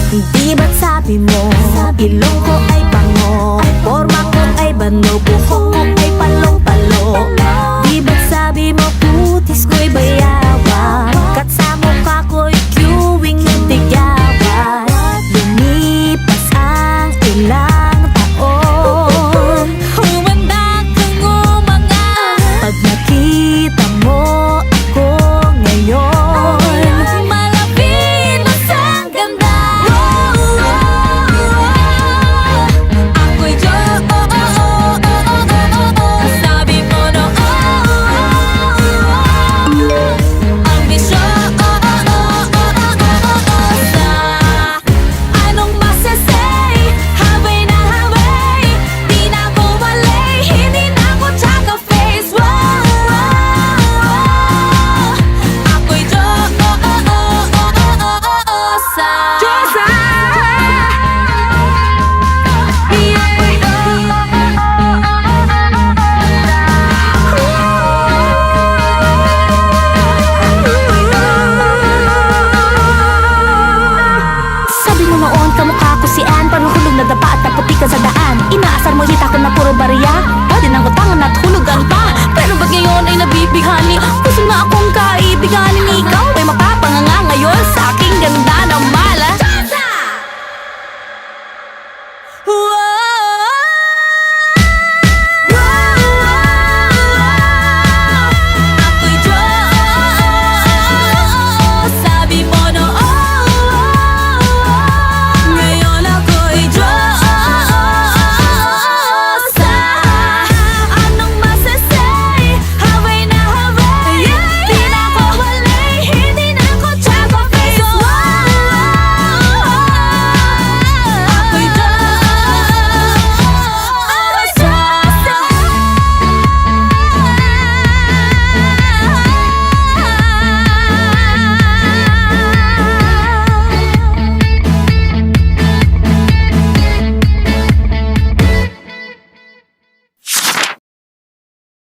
Di ba't sabi mo, ilong ko ay pango, forma ko ay bano, buhok ko ay palong-palo. Di ba't sabi mo, putis ko'y bayawan, kat sa mukha ko'y queuing natigawan. Lumipas ang ilang taon, humanda kang umangat pag nakita mo ako ngayon. Malapinos ang ganda, ako'y sabi mo noon, ang misyon anong masasay, haway na haway, di na ko malay, hindi na ko tsaka face. Ako'y sabi mo noon, kamukha ko si Ann, parang hulog na dapa at naputi ka sa daan. Inaasar mo hita ko na puro bariya, pwede nang utangan at hulugan pa. Pero ba't ngayon ay nabibighani? Gusto na akong kaibiganin, ikaw ay mapapanganga ngayon sa aking ganda ng